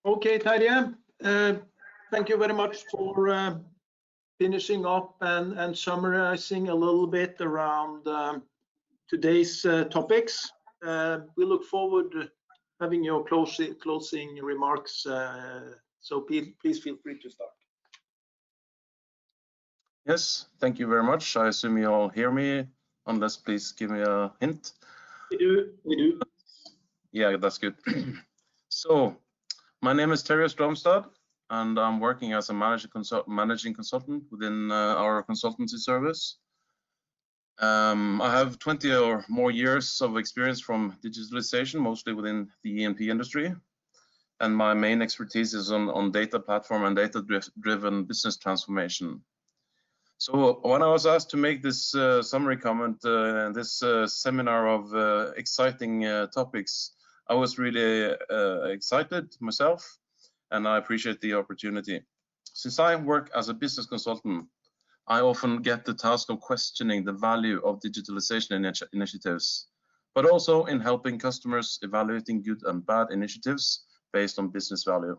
Okay, Terje, thank you very much for finishing up and summarizing a little bit around today's topics. We look forward to having your closing remarks, so please feel free to start. Yes, thank you very much. I assume you all hear me, unless please give me a hint. We do. Yeah, that's good. So, my name is Terje Stromstad, and I'm working as a managing consultant within our consultancy service. I have 20 or more years of experience from digitalization, mostly within the E&P industry. And my main expertise is on data platform and data-driven business transformation. So when I was asked to make this summary comment in this seminar of exciting topics, I was really excited myself, and I appreciate the opportunity. Since I work as a business consultant, I often get the task of questioning the value of digitalization initiatives, but also in helping customers evaluating good and bad initiatives based on business value.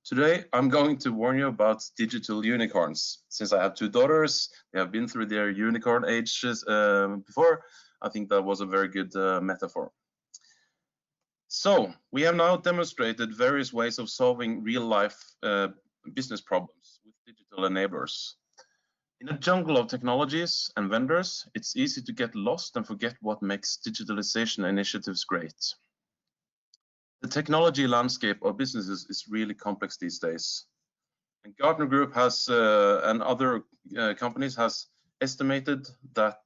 Today, I'm going to warn you about digital unicorns. Since I have 2 daughters, they have been through their unicorn ages before. I think that was a very good metaphor. So, we have now demonstrated various ways of solving real-life business problems with digital enablers. In a jungle of technologies and vendors, it's easy to get lost and forget what makes digitalization initiatives great. The technology landscape of businesses is really complex these days. And Gartner Group has and other companies has estimated that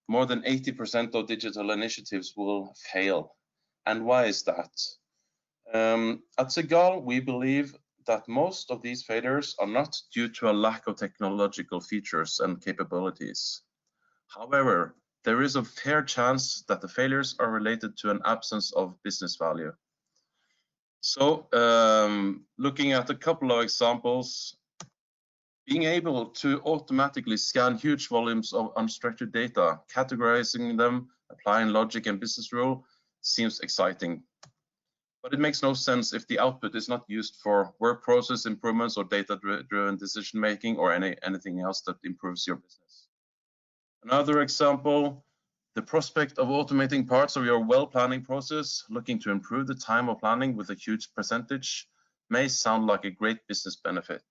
more than 80% of digital initiatives will fail. And why is that? At Cegal, we believe that most of these failures are not due to a lack of technological features and capabilities. However, there is a fair chance that the failures are related to an absence of business value. So, looking at a couple of examples, being able to automatically scan huge volumes of unstructured data, categorizing them, applying logic and business rule seems exciting. But it makes no sense if the output is not used for work process improvements or data-driven decision making or anything else that improves your business. Another example, the prospect of automating parts of your well planning process, looking to improve the time of planning with a huge percentage, may sound like a great business benefit.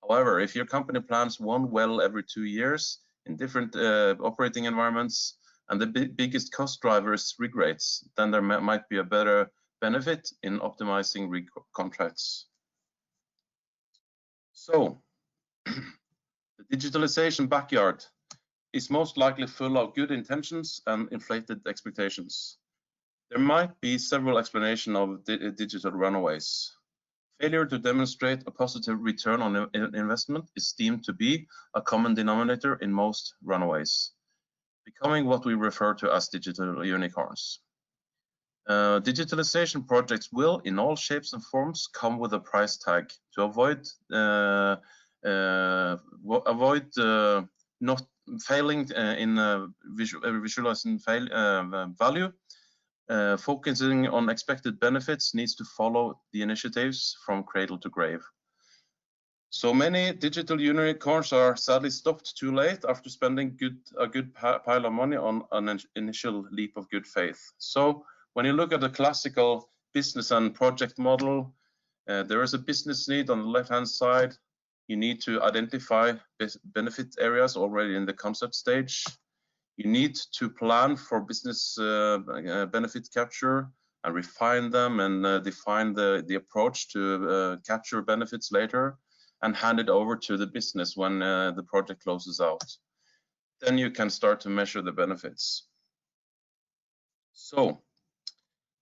However, if your company plans one well every 2 years in different operating environments, and the biggest cost driver is rig rates, then there might be a better benefit in optimizing rig contracts. So, the digitalization backyard is most likely full of good intentions and inflated expectations. There might be several explanations of digital runaways. Failure to demonstrate a positive return on investment is deemed to be a common denominator in most runaways, becoming what we refer to as digital unicorns. Digitalization projects will, in all shapes and forms, come with a price tag to avoid not failing in visualizing value. Focusing on expected benefits needs to follow the initiatives from cradle to grave. So many digital unicorns are sadly stopped too late after spending a good pile of money on an initial leap of good faith. So when you look at the classical business and project model, there is a business need on the left-hand side. You need to identify benefit areas already in the concept stage. You need to plan for business benefit capture and refine them and define the approach to capture benefits later and hand it over to the business when the project closes out. Then you can start to measure the benefits. So,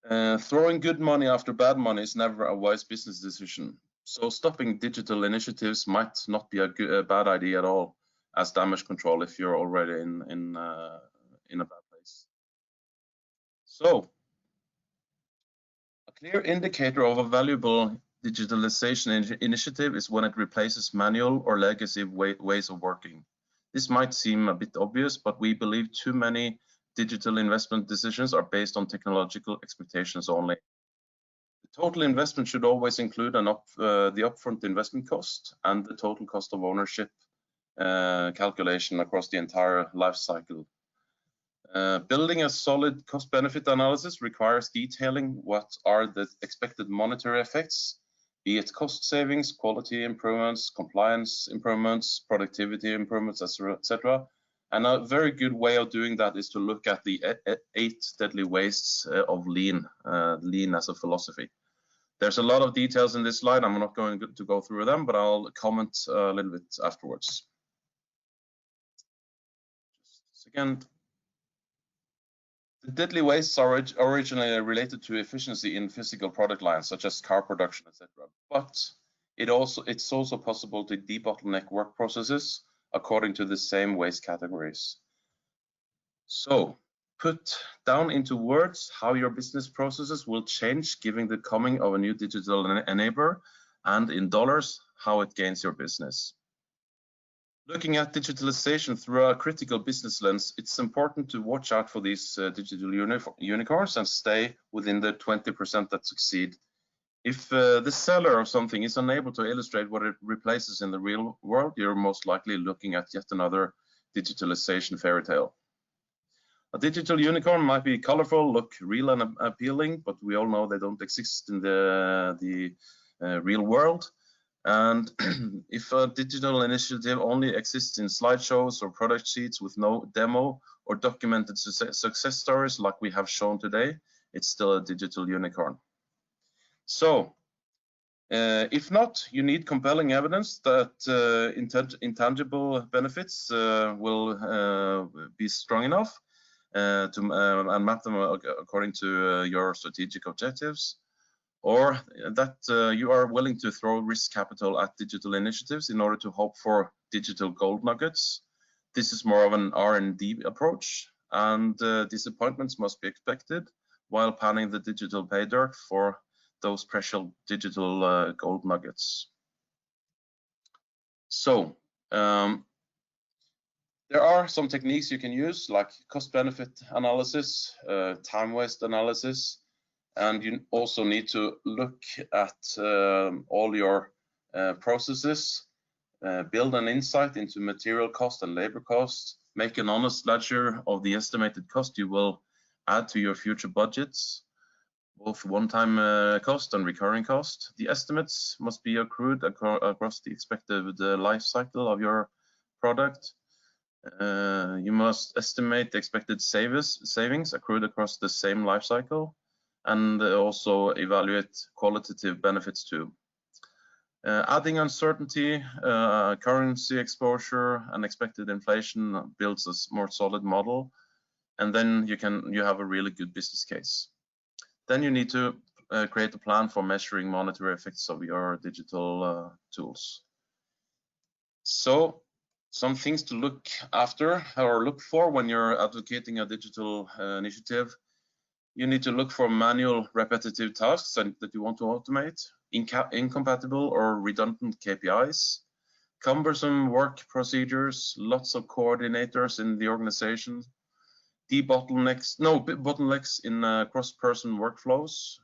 throwing good money after bad money is never a wise business decision. So stopping digital initiatives might not be a bad idea at all as damage control if you're already in a bad place. So, a clear indicator of a valuable digitalization initiative is when it replaces manual or legacy ways of working. This might seem a bit obvious, but we believe too many digital investment decisions are based on technological expectations only. The Total investment should always include the upfront investment cost and the total cost of ownership calculation across the entire life cycle. Building a solid cost-benefit analysis requires detailing what are the expected monetary effects, be it cost savings, quality improvements, compliance improvements, productivity improvements, etc. And a very good way of doing that is to look at the 8 deadly wastes of lean as a philosophy. There's a lot of details in this slide. I'm not going to go through them, but I'll comment a little bit afterwards. Just a second. The deadly wastes are originally related to efficiency in physical product lines, such as car production, etc. But it's also possible to debottleneck work processes according to the same waste categories. So, put down into words how your business processes will change given the coming of a new digital enabler, and in dollars, how it gains your business. Looking at digitalization through a critical business lens, it's important to watch out for these digital unicorns and stay within the 20% that succeed. If the seller of something is unable to illustrate what it replaces in the real world, you're most likely looking at yet another digitalization fairy tale. A digital unicorn might be colorful, look real and appealing, but we all know they don't exist in the real world. And if a digital initiative only exists in slideshows or product sheets with no demo or documented success stories like we have shown today, it's still a digital unicorn. So, if not, you need compelling evidence that intangible benefits will be strong enough and map them according to your strategic objectives, or that you are willing to throw risk capital at digital initiatives in order to hope for digital gold nuggets. This is more of an R&D approach, and disappointments must be expected while panning the digital pay dirt for those precious digital gold nuggets. So, there are some techniques you can use, like cost-benefit analysis, time waste analysis, and you also need to look at all your processes, build an insight into material cost and labor costs, make an honest ledger of the estimated cost you will add to your future budgets, both one-time cost and recurring cost. The estimates must be accrued across the expected life cycle of your product. You must estimate the expected savings accrued across the same life cycle, and also evaluate qualitative benefits too. Adding uncertainty, currency exposure, and expected inflation builds a more solid model, and then you have a really good business case. Then you need to create a plan for measuring monetary effects of your digital tools. So, some things to look after or look for when you're advocating a digital initiative. You need to look for manual repetitive tasks that you want to automate, incompatible or redundant KPIs, cumbersome work procedures, lots of coordinators in the organization, bottlenecks in cross-person workflows,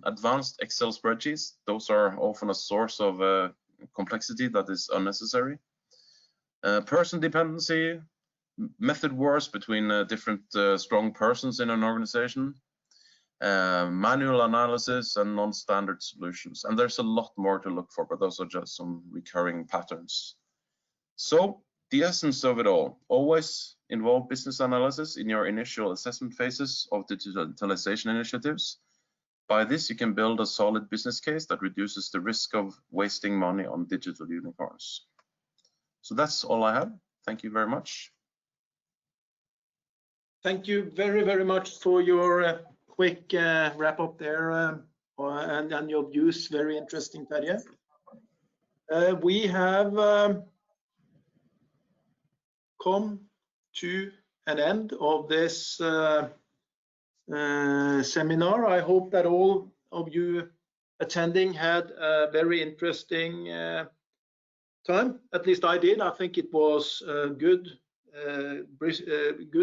advanced Excel spreadsheets. Those are often a source of complexity that is unnecessary. Person dependency, method wars between different strong persons in an organization, manual analysis, and non-standard solutions. And there's a lot more to look for, but those are just some recurring patterns. So the essence of it all, always involve business analysis in your initial assessment phases of digitalization initiatives. By this, you can build a solid business case that reduces the risk of wasting money on digital unicorns. So that's all I have. Thank you very much. Thank you very, very much for your quick wrap up there and your views. Very interesting, Terje. We have come to an end of this seminar. I hope that all of you attending had a very interesting time. At least I did. I think it was a good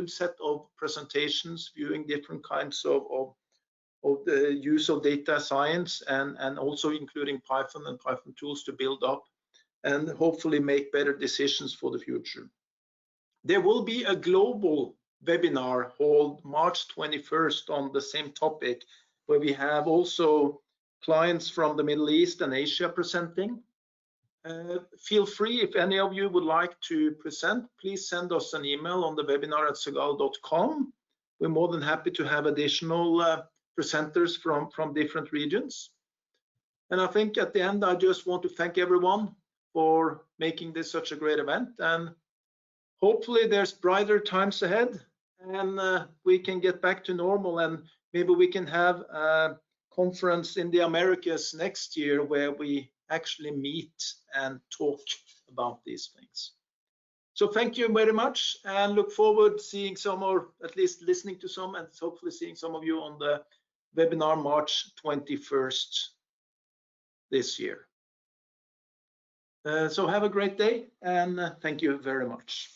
set of presentations viewing different kinds of about the use of data science and also including Python and Python tools to build up and hopefully make better decisions for the future. There will be a global webinar held March 21st on the same topic, where we have also clients from the Middle East and Asia presenting. Feel free, if any of you would like to present, please send us an email on the webinar@cegal.com. We're more than happy to have additional presenters from different regions. And I think at the end, I just want to thank everyone for making this such a great event, and hopefully there's brighter times ahead, and we can get back to normal, and maybe we can have a conference in the Americas next year where we actually meet and talk about these things. So thank you very much, and look forward to seeing some, or at least listening to some, and hopefully seeing some of you on the webinar March 21st this year. So have a great day, and thank you very much.